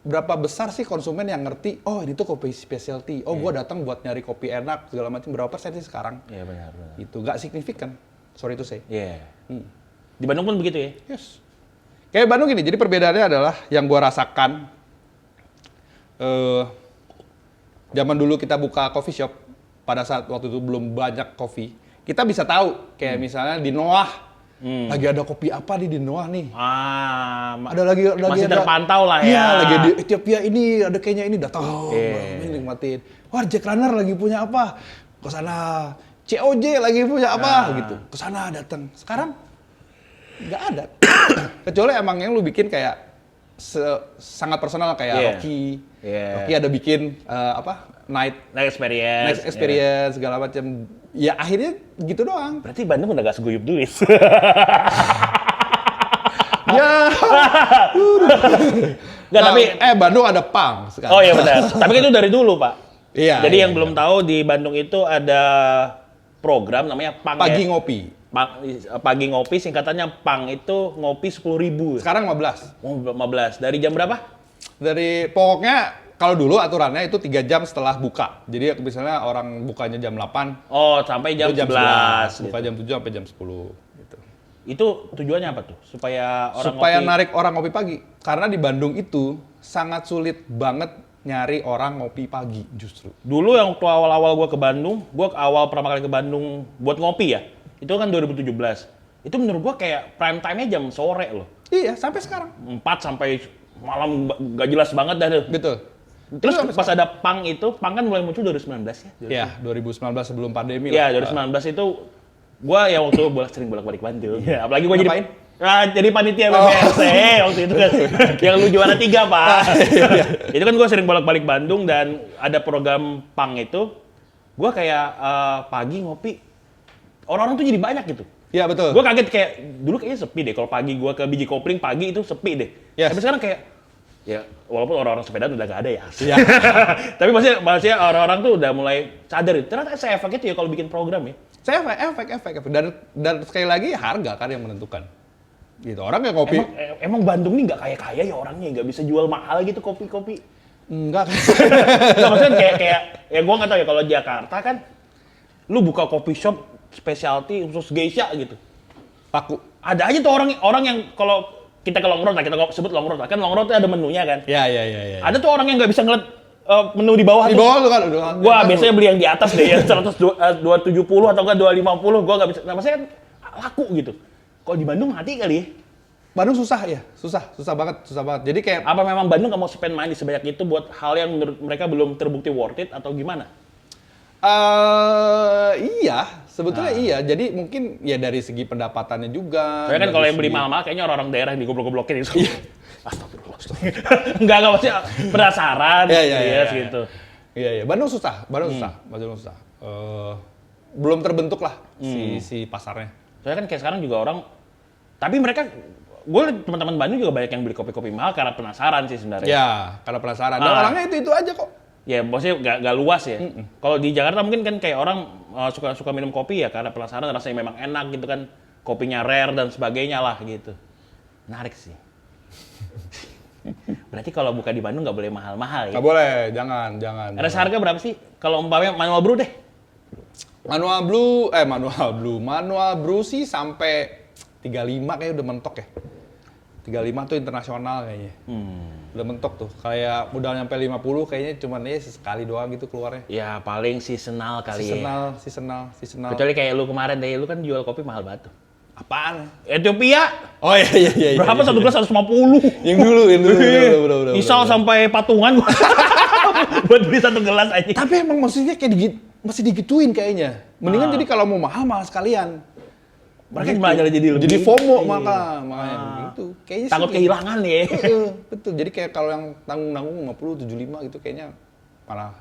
berapa besar sih konsumen yang ngerti, oh ini tuh kopi specialty, oh gua datang buat nyari kopi enak, segala macam, berapa persen sih sekarang? Iya benar. Itu nggak signifikan, sorry to say. Iya. Di Bandung pun begitu ya? Yes. Kayak Bandung ini, jadi perbedaannya adalah yang gua rasakan, zaman dulu kita buka coffee shop, pada saat waktu itu belum banyak kopi, kita bisa tahu, kayak misalnya di Noah, Lagi ada kopi apa nih di Noah nih? Ada Lagi masih ada, terpantau lah ya. Iya, lagi di Ethiopia ini ada kayaknya ini datang. Nikmatin. Wah, Jack Runner lagi punya apa? Ke sana. COJ lagi punya apa gitu. Ke sana datang. Sekarang nggak ada. Kecuali emang yang lu bikin kayak sangat personal kayak Rocky. Rocky ada bikin Night experience segala macam. Ya akhirnya gitu doang. Berarti Bandung udah gak seguyup dulu. Ya. Nggak, tapi Bandung ada pang sekarang. Oh iya benar. Tapi kan itu dari dulu, Pak. Iya. Jadi yang belum tahu di Bandung itu ada program namanya Pang. Pagi ngopi. Pagi ngopi, singkatannya Pang itu ngopi 10.000. Sekarang 15. Oh, 15. Dari jam berapa? Dari pokoknya kalau dulu aturannya itu 3 jam setelah buka. Jadi misalnya orang bukanya jam 8. Oh, sampai jam 11. Buka jam 7 sampai jam 10 gitu. Itu tujuannya apa tuh? Supaya narik orang ngopi pagi. Karena di Bandung itu sangat sulit banget nyari orang ngopi pagi justru. Dulu yang waktu awal-awal gue ke Bandung, pertama kali ke Bandung buat ngopi ya. Itu kan 2017. Itu menurut gue kayak prime time-nya jam sore loh. Iya, sampai sekarang. 4 sampai malam gak jelas banget dah tuh. Betul. Terus pas ada Pang itu, Pang kan mulai muncul 2019 ya? Iya, 2019 sebelum pandemi lah. Iya, 2019 itu gue ya waktu sering bolak-balik Bandung. Ya, apalagi gue jadi panitia BBRC waktu itu kan. Yang lu juara 3, Pak. Itu kan gue sering bolak-balik Bandung dan ada program Pang itu. Gue kayak pagi ngopi, orang-orang tuh jadi banyak gitu. Iya, betul. Gue kaget kayak, dulu kayaknya sepi deh. Kalau pagi gue ke Biji Kopling, pagi itu sepi deh. Yes. Tapi sekarang kayak, ya walaupun orang-orang sepedaan udah gak ada ya. Iya. Tapi maksudnya orang-orang tuh udah mulai sadar. Ternyata se-efek itu ya kalau bikin program ya. Efek. Dan sekali lagi harga kan yang menentukan. Gitu, orang yang kopi. Emang Bandung nih nggak kaya-kaya ya orangnya, nggak bisa jual mahal gitu kopi-kopi. Enggak kan. Nggak, maksudnya kayak ya gue nggak tahu ya, kalau Jakarta kan lu buka coffee shop specialty khusus geisha gitu. Laku. Ada aja tuh orang yang kalau kita ke Longrot lah, kita sebut Longrot lah. Kan Longrot tuh ada menunya kan. Iya. Ada tuh orang yang nggak bisa ngeliat menu di bawah. Di bawah tuh kan. Gua biasanya beli yang di atas deh, yang 270 atau enggak 250, gua nggak bisa. Nah, maksudnya kan laku gitu. Kalau di Bandung mati kali ya? Bandung susah ya, susah banget. Jadi kayak apa memang Bandung nggak mau spend money sebanyak itu buat hal yang menurut mereka belum terbukti worth it atau gimana? Iya, sebetulnya iya. Jadi mungkin ya dari segi pendapatannya juga. Soalnya kan kalau yang beli mahal-mahal kayaknya orang-orang daerah yang digoblok-goblokin itu. Astagfirullah. Enggak maksudnya penasaran gitu. Iya. Bandung susah. Belum terbentuk lah si pasarnya. Soalnya kan kayak sekarang juga orang, tapi mereka, gue teman-teman Bandung juga banyak yang beli kopi-kopi mahal karena penasaran sih sebenarnya. Ya, karena penasaran. Dan orangnya itu aja kok. Ya, maksudnya nggak luas ya. Kalau di Jakarta mungkin kan kayak orang suka minum kopi ya karena penasaran, rasanya memang enak gitu kan, kopinya rare dan sebagainya lah gitu. Menarik sih. Berarti kalau buka di Bandung nggak boleh mahal-mahal ya? Nggak boleh, jangan. Ada harga berapa sih? Kalau umpamanya manual brew deh? Manual brew sih sampai 35 kayaknya udah mentok ya. 35 tuh internasional kayaknya. Udah mentok tuh. Kayak modal nyampe 50 kayaknya cuman sekali doang gitu keluarnya. Ya paling seasonal kali ya. Seasonal. Kecuali kayak lu kemarin deh, lu kan jual kopi mahal banget tuh. Apaan? Ethiopia. Oh iya. Berapa satu gelas 150? Yang dulu. Isal sampai patungan buat beli satu gelas aja. Tapi emang maksudnya kayak masih digituin kayaknya. Mendingan jadi kalau mau mahal sekalian. Mereka malah jadi lebih. Jadi FOMO makanya begitu. Kayaknya takut kehilangan ya. Betul. Jadi kayak kalau yang tanggung-tanggung 50, 75 gitu kayaknya malah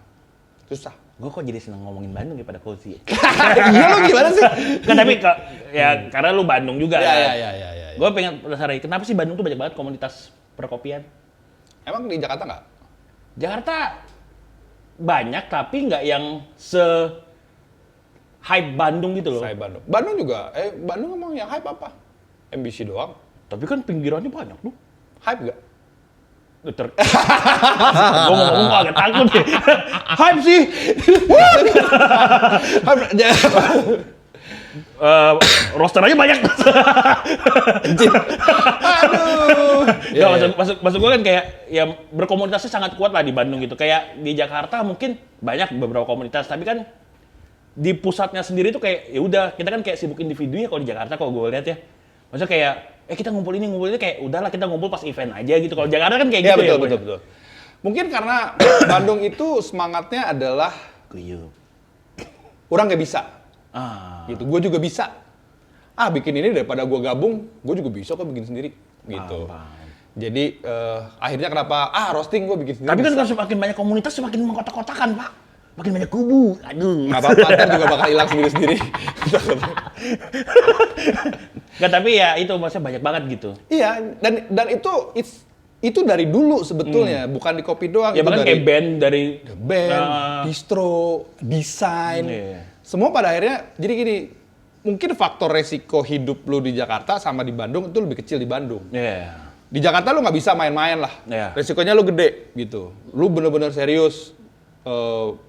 susah. Gue kok jadi seneng ngomongin Bandung daripada Cozy. Iya lo gimana sih? Kan tapi ya karena lu Bandung juga kan. Iya. Gue pengen penasaran, kenapa sih Bandung tuh banyak banget komunitas perkopian? Emang di Jakarta nggak? Jakarta banyak tapi nggak yang hype Bandung gitu loh. Bandung juga. Bandung emang yang hype apa? MBC doang. Tapi kan pinggirannya banyak tuh. Hype nggak? Gue ngomong agak takut deh. Hype sih. Roster aja banyak. Aduh. Maksud gue kan kayak ya berkomunitasnya sangat kuat lah di Bandung gitu. Kayak di Jakarta mungkin banyak beberapa komunitas, tapi kan di pusatnya sendiri tuh kayak ya udah kita kan kayak sibuk individu ya kalau di Jakarta kalau gue lihat ya. Maksudnya kayak, kita ngumpul ini kayak udahlah kita ngumpul pas event aja gitu. Kalau Jakarta kan kayak Iya gitu betul, betul. Mungkin karena Bandung itu semangatnya adalah Guyup. orang nggak bisa. Gitu. Gue juga bisa. Bikin ini daripada gue gabung, gue juga bisa kok bikin sendiri. Gitu. Jadi akhirnya kenapa? Roasting gue bikin sendiri. Tapi kan kalau semakin banyak komunitas semakin mengkotak-kotakan, Pak. Makin banyak kubu. Aduh. Nggak apa-apa, ntar juga bakal hilang sendiri-sendiri. Nggak, tapi ya itu maksudnya banyak banget gitu. Iya, dan itu dari dulu sebetulnya, bukan di kopi doang. Ya bahkan kayak band dari distro, desain, semua pada akhirnya. Jadi gini, mungkin faktor resiko hidup lu di Jakarta sama di Bandung itu lebih kecil di Bandung. Di Jakarta lu nggak bisa main-main lah, resikonya lu gede gitu. Lu bener-bener serius,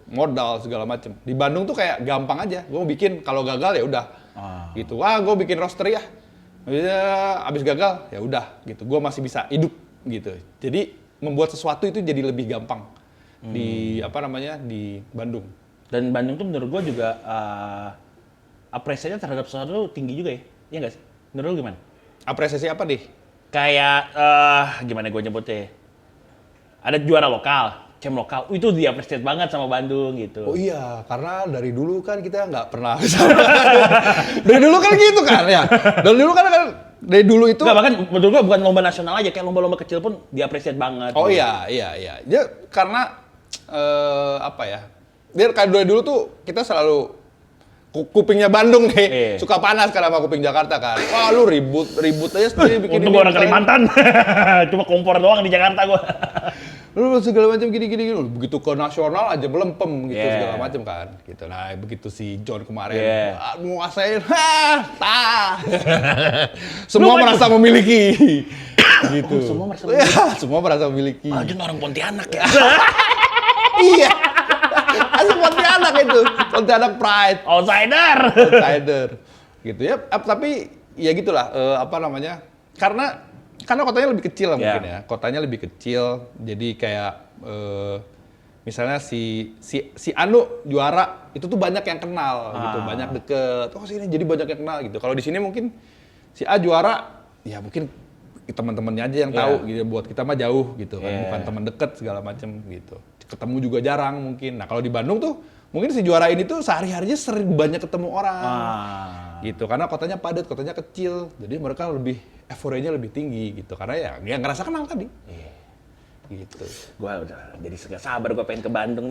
modal segala macem. Di Bandung tuh kayak gampang aja, gue mau bikin, kalau gagal ya udah, gitu. Gue bikin roaster ya, abis gagal ya udah, gitu. Gue masih bisa hidup, gitu. Jadi membuat sesuatu itu jadi lebih gampang di di Bandung. Dan Bandung tuh menurut gue juga apresiasinya terhadap sesuatu tinggi juga ya, iya nggak sih? Menurut lu gimana? Apresiasi apa deh? Kayak gimana gue nyebutnya? Ada juara lokal, champ lokal, itu diapresiasi banget sama Bandung gitu. Oh iya, karena dari dulu kan kita nggak pernah sama. Dari dulu kan gitu kan ya. Dari dulu itu. Nggak, bahkan menurut gue bukan lomba nasional aja, kayak lomba-lomba kecil pun diapresiasi banget. Oh gitu. iya. Ya karena Dia kayak dari dulu tuh kita selalu kupingnya Bandung nih, suka panas kan sama kuping Jakarta kan. Wah lu ribut aja sendiri bikin. Untung gue orang Kalimantan, cuma kompor doang di Jakarta gue. Lu segala macam gini. Begitu ke nasional aja melempem gitu segala macam kan. Gitu. Nah begitu si John kemarin menguasain, semua merasa memiliki. Gitu. Semua merasa memiliki. John orang Pontianak ya. Iya. Asli Pontianak itu, Pontianak Pride. Outsider. Gitu ya, tapi ya gitulah, karena kotanya lebih kecil lah mungkin ya. Kotanya lebih kecil, jadi kayak misalnya si Anu juara, itu tuh banyak yang kenal gitu, banyak deket. Oh sini jadi banyak yang kenal gitu. Kalau di sini mungkin si A juara, ya mungkin teman-temannya aja yang tahu gitu. Buat kita mah jauh gitu kan, bukan teman deket segala macem gitu. Ketemu juga jarang mungkin. Nah kalau di Bandung tuh mungkin si juara ini tuh sehari-harinya sering banyak ketemu orang gitu, karena kotanya padat, kotanya kecil, jadi mereka lebih euforianya lebih tinggi gitu, karena ya ngerasa kenal tadi. Gitu. Gua udah jadi nggak sabar, gua pengen ke Bandung.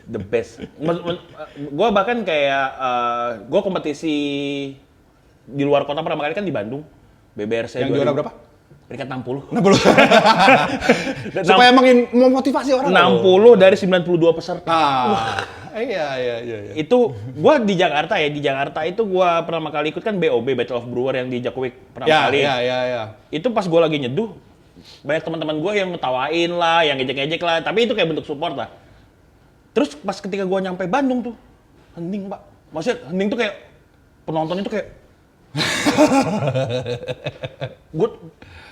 The best. Gua bahkan kayak gua kompetisi di luar kota pertama kali kan di Bandung. BBRC yang juara berapa? Peringkat 60. Supaya memotivasi orang. 60 dari 92 peserta. Iya. Itu gua di Jakarta itu gua pertama kali ikut kan BOB, Battle of Brewer yang di Jakowik pertama kali. Iya. Itu pas gua lagi nyeduh, banyak teman-teman gua yang ngetawain lah, yang ngejek-ngejek lah, tapi itu kayak bentuk support lah. Terus pas ketika gua nyampe Bandung tuh, hening, Pak. Maksudnya hening tuh kayak penonton itu kayak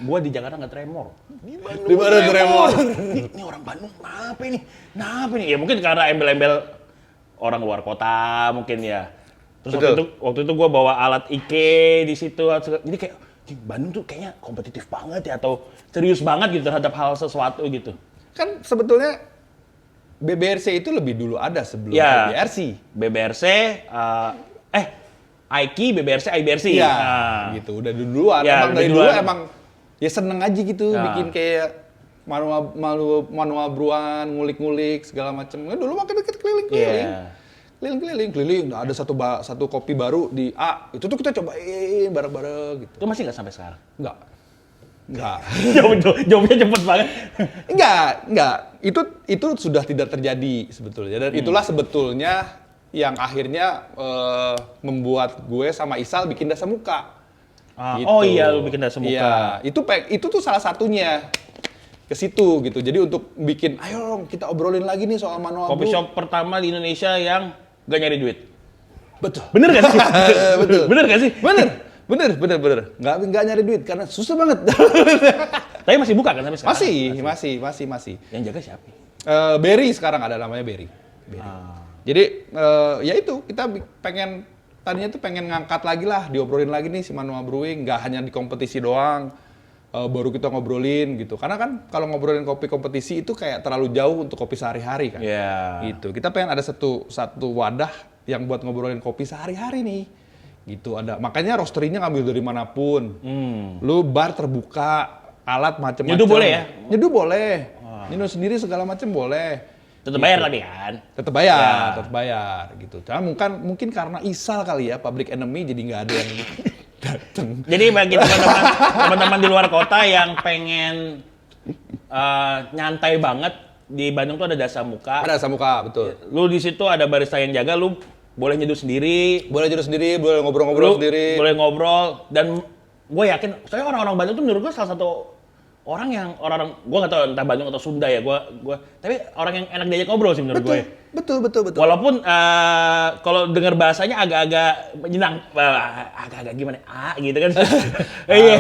Gua di Jakarta nggak tremor. Di mana tremor? Ini orang Bandung, kenapa ini? Ya mungkin karena embel-embel orang luar kota mungkin ya. Terus waktu itu gua bawa alat IK di situ. Jadi kayak Bandung tuh kayaknya kompetitif banget ya, atau serius banget gitu terhadap hal sesuatu gitu. Kan sebetulnya BBRC itu lebih dulu ada sebelum BBRC. IK, BBRC, IBRC. Iya, gitu. Udah duluan. Emang dari dulu emang ya seneng aja gitu bikin kayak manual brewan, ngulik-ngulik segala macem. Dulu makin deket keliling-keliling. Nah, ada satu kopi baru di A, itu tuh kita cobain bareng-bareng gitu. Itu masih nggak sampai sekarang? Enggak. Jawabnya cepet banget. Enggak. Itu sudah tidak terjadi sebetulnya. Dan itulah sebetulnya yang akhirnya membuat gue sama Isal bikin dasar muka. Gitu. Oh iya, lu bikin dasar muka. Iya, itu tuh salah satunya ke situ gitu. Jadi untuk bikin, ayo dong kita obrolin lagi nih soal manual Coffee shop pertama di Indonesia yang gak nyari duit. Betul. Bener gak sih? Betul. Bener gak sih? Bener. Nggak nyari duit karena susah banget. Tapi masih buka kan sampai sekarang? Masih. Yang jaga siapa? Berry sekarang ada namanya Berry. Jadi ya itu kita pengen tadinya tuh pengen ngangkat lagi lah, diobrolin lagi nih si Manual Brewing, nggak hanya di kompetisi doang. Baru kita ngobrolin gitu. Karena kan kalau ngobrolin kopi kompetisi itu kayak terlalu jauh untuk kopi sehari-hari kan. Iya. Gitu. Kita pengen ada satu wadah yang buat ngobrolin kopi sehari-hari nih. Gitu ada. Makanya roasterinya ngambil dari manapun. Lu bar terbuka, alat macam-macam. Nyeduh boleh ya? Nyeduh boleh. Nyeduh sendiri segala macam boleh. Tetap bayar tapi kan. Tetap bayar gitu. Cuma mungkin karena Isal kali ya, public enemy jadi nggak ada yang datang. Jadi bagi teman-teman di luar kota yang pengen nyantai banget, di Bandung tuh ada Dasa Muka. Ada Samuka, betul. Lu di situ ada barista yang jaga, lu boleh nyeduh sendiri, Boleh nyeduh sendiri, boleh ngobrol-ngobrol sendiri. boleh ngobrol, dan gue yakin, soalnya orang-orang Bandung tuh menurut gue salah satu orang gue nggak tahu entah Bandung atau Sunda ya, tapi orang yang enak diajak ngobrol sih menurut gue. Betul. Walaupun kalau dengar bahasanya agak-agak menyenang, agak-agak gimana, gitu kan. Iya.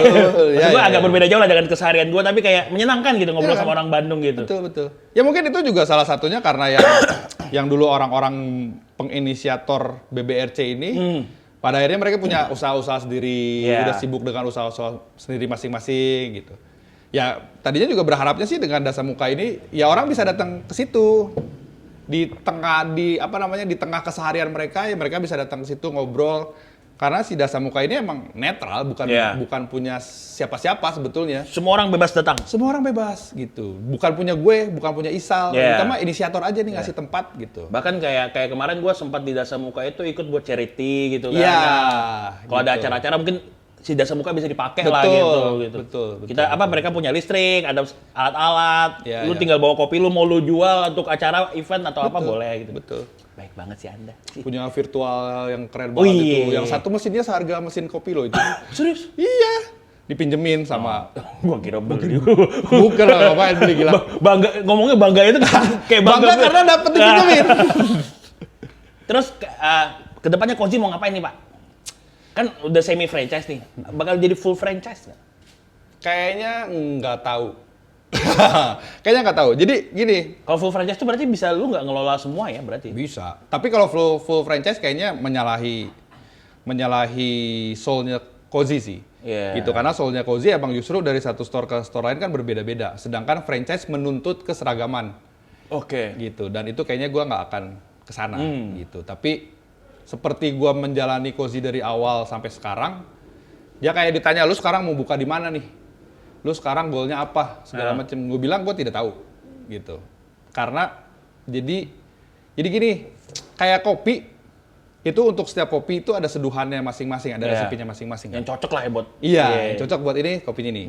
Gue agak berbeda jauh lah dengan keseharian gue, tapi kayak menyenangkan gitu ngobrol sama orang Bandung gitu. Betul. Ya mungkin itu juga salah satunya karena yang dulu orang-orang penginisiator BBRC ini, pada akhirnya mereka punya usaha-usaha sendiri, udah sibuk dengan usaha-usaha sendiri masing-masing gitu. Ya tadinya juga berharapnya sih dengan Dasa Muka ini, ya orang bisa datang ke situ. Di tengah keseharian mereka, ya mereka bisa datang ke situ ngobrol. Karena si Dasa Muka ini emang netral, bukan punya siapa-siapa sebetulnya. Semua orang bebas datang. Semua orang bebas gitu. Bukan punya gue, bukan punya Isal. Kita mah inisiator aja nih ngasih tempat gitu. Bahkan kayak kemarin gue sempat di Dasa Muka itu ikut buat charity gitu kan. Iya. Kalau ada acara-acara mungkin si Dasa Muka bisa dipakai lah gitu. Betul. Mereka punya listrik, ada alat-alat. Lu Iya. tinggal bawa kopi lu mau lu jual untuk acara event atau apa boleh gitu. Betul. Baik banget sih Anda. Punya virtual yang keren banget itu. Yang satu mesinnya seharga mesin kopi lo itu. Serius? Iya. Dipinjemin sama. Gua kira beli. Bukan lah, ngapain beli gila. Bangga, ngomongnya bangga itu kayak Bangga karena dapet dipinjemin. Terus kedepannya Koji mau ngapain nih Pak? Kan udah semi franchise nih, bakal jadi full franchise nggak? Kayaknya nggak tahu. Kayaknya nggak tahu. Jadi gini. Kalau full franchise itu berarti bisa lu nggak ngelola semua ya berarti? Bisa. Tapi kalau full franchise kayaknya menyalahi soul-nya Cozy sih. Yeah. Gitu, karena soul-nya Cozy emang justru dari satu store ke store lain kan berbeda-beda. Sedangkan franchise menuntut keseragaman. Oke. Gitu. Dan itu kayaknya gua nggak akan kesana gitu. Tapi seperti gua menjalani Cozy dari awal sampai sekarang, dia kayak ditanya, lu sekarang mau buka di mana nih? Lu sekarang goalnya apa? Segala macam. Gue bilang gue tidak tahu, gitu. Karena jadi gini, kayak kopi itu untuk setiap kopi itu ada seduhannya masing-masing, ada resepinya masing-masing. Yang cocok lah ya buat. Iya, yang cocok buat ini kopinya nih.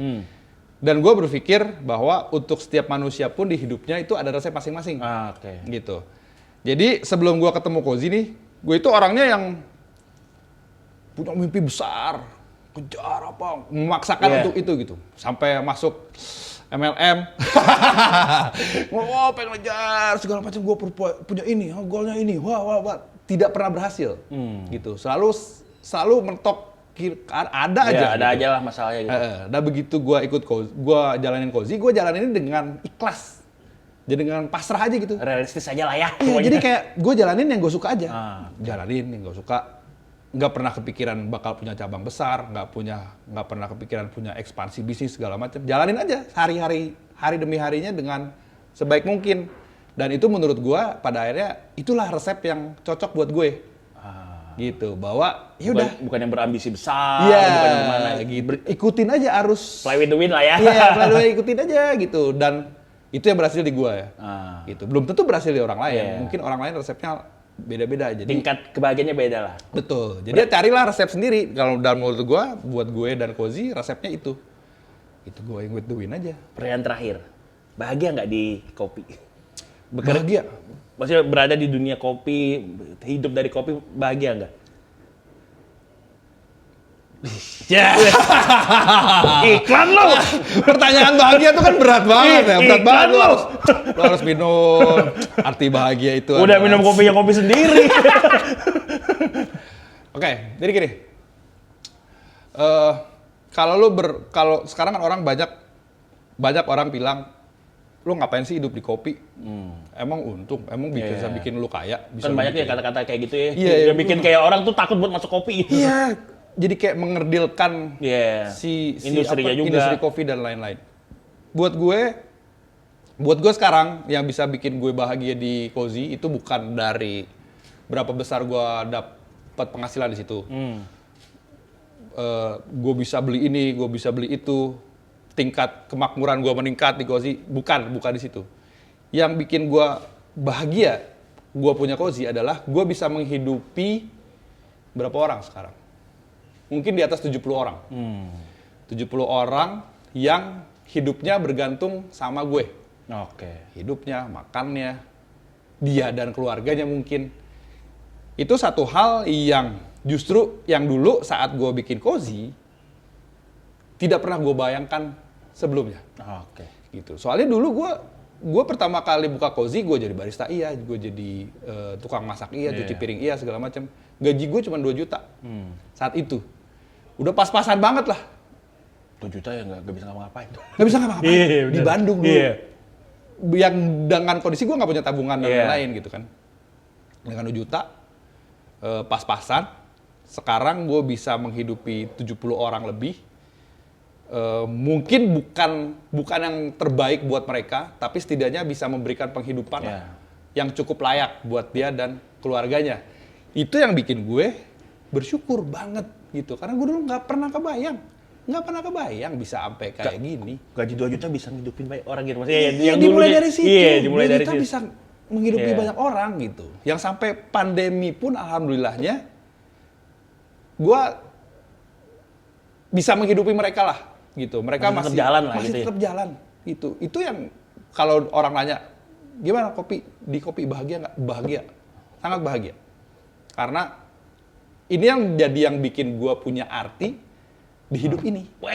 Dan gue berpikir bahwa untuk setiap manusia pun di hidupnya itu ada resep masing-masing. Oke. Gitu. Jadi sebelum gue ketemu Cozy nih, gue itu orangnya yang punya mimpi besar, kejar apa, memaksakan untuk itu gitu. Sampai masuk MLM, pengen ngejar segala macam, gue punya ini, goalnya ini, wah, tidak pernah berhasil, gitu. Selalu mentok, ada aja. Ada aja lah masalahnya gitu. Nah begitu gue ikut Cozy, gue jalanin Cozy, gue jalanin dengan ikhlas. Jadi dengan pasrah aja gitu. Realistis aja lah ya. Iya, jadi kayak gue jalanin yang gue suka aja. Jalanin yang gue suka. Nggak pernah kepikiran bakal punya cabang besar, nggak pernah kepikiran punya ekspansi bisnis segala macam. Jalanin aja hari demi harinya dengan sebaik mungkin. Dan itu menurut gue pada akhirnya itulah resep yang cocok buat gue. Gitu, bahwa ya udah. Bukan yang berambisi besar, bukan yang gimana gitu. Ikutin aja arus. Play with the wind lah ya. Iya, play with the wind, ikutin aja gitu. Dan itu yang berhasil di gua ya. Gitu. Belum tentu berhasil di orang lain. Mungkin orang lain resepnya beda-beda. Jadi tingkat kebahagiaannya beda lah. Betul. Jadi carilah resep sendiri. Kalau dalam menurut gua, buat gue dan Cozy resepnya itu. Itu going with the wind aja. Pertanyaan terakhir. Bahagia nggak di kopi? Bahagia. Maksudnya berada di dunia kopi, hidup dari kopi, bahagia nggak? Ya. Iklan lo. Pertanyaan bahagia itu kan berat banget ya. Berat banget lo harus minum. Arti bahagia itu udah minum kopinya kopi sendiri. Oke, jadi gini. Kalau sekarang kan orang banyak orang bilang lu ngapain sih hidup di kopi? Emang untung, emang bisa bikin lu kaya. Bisa Kan banyak ya bikin- kata-kata kayak gitu ya. Iya, Yang bikin kayak orang tuh takut buat masuk kopi gitu. Iya, jadi kayak mengerdilkan Iya. si Industrinya juga. industri kopi dan lain-lain. Buat gue sekarang yang bisa bikin gue bahagia di Cozy itu bukan dari berapa besar gue dapat penghasilan di situ. Gue bisa beli ini, gue bisa beli itu, tingkat kemakmuran gue meningkat di Cozy, bukan di situ. Yang bikin gue bahagia, gue punya Cozy adalah gue bisa menghidupi berapa orang sekarang? Mungkin di atas 70 orang. 70 orang yang hidupnya bergantung sama gue. Oke. Hidupnya, makannya, dia dan keluarganya mungkin. Itu satu hal yang justru yang dulu saat gue bikin Cozy tidak pernah gue bayangkan sebelumnya. Oke. Gitu. Soalnya dulu gue pertama kali buka Cozy, gue jadi barista iya, gue jadi tukang masak iya, cuci piring iya, segala macam. Gaji gue cuma 2 juta saat itu. Udah pas-pasan banget lah. 2 juta ya nggak bisa ngapa-ngapain. Nggak bisa ngapa-ngapain. Iya, Di bener. Bandung dulu. Iya. Yang dengan kondisi gue nggak punya tabungan dan Iya. lain-lain gitu kan. Dengan 2 juta, pas-pasan. Sekarang gue bisa menghidupi 70 orang lebih. Mungkin bukan yang terbaik buat mereka, tapi setidaknya bisa memberikan penghidupan Iya. yang cukup layak buat dia dan keluarganya. Itu yang bikin gue bersyukur banget gitu. Karena gue dulu nggak pernah kebayang bisa sampai kayak gini. Gaji 2 juta bisa ngidupin banyak orang gitu. Maksudnya Yang dimulai dulunya- dari situ. Iya, dimulai dari kita situ. bisa menghidupi Iya. banyak orang gitu. Yang sampai pandemi pun alhamdulillahnya gue bisa menghidupi mereka lah gitu. Mereka Masih masih tetap jalan lah masih gitu ya. tetap jalan gitu. Itu yang kalau orang nanya gimana di kopi bahagia nggak? Bahagia, sangat bahagia. Karena ini yang bikin gue punya arti di hidup ini. Wah,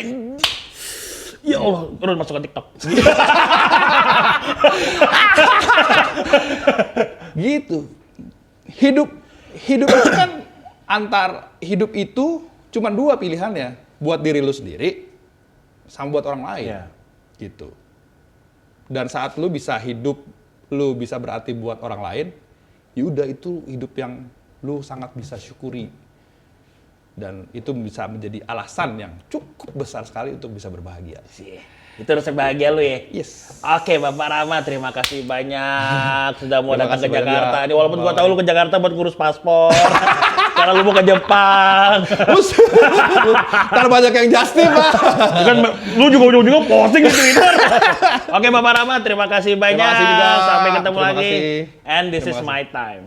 ya Allah, terus masuk ke TikTok. Gitu. Hidup itu kan hidup itu cuma 2 pilihannya, buat diri lu sendiri sama buat orang lain. Iya. Gitu. Dan saat lu bisa hidup, lu bisa berarti buat orang lain, ya udah itu hidup yang lu sangat bisa syukuri. Dan itu bisa menjadi alasan yang cukup besar sekali untuk bisa berbahagia. Itu resep bahagia lu ya? Yes. Oke, Bapak Rama, terima kasih banyak sudah mau Terima datang ke kasih banyak. Jakarta. Ini walaupun gua tahu lu ke Jakarta buat ngurus paspor. Karena lu mau ke Jepang. Ntar banyak yang justin, Pak. Kan lu juga ujung-ujungnya posting di Twitter. Oke, Bapak Rama, terima kasih banyak. kasih juga. Sampai ketemu Terima lagi. kasih. And this is Terima kasih. my time.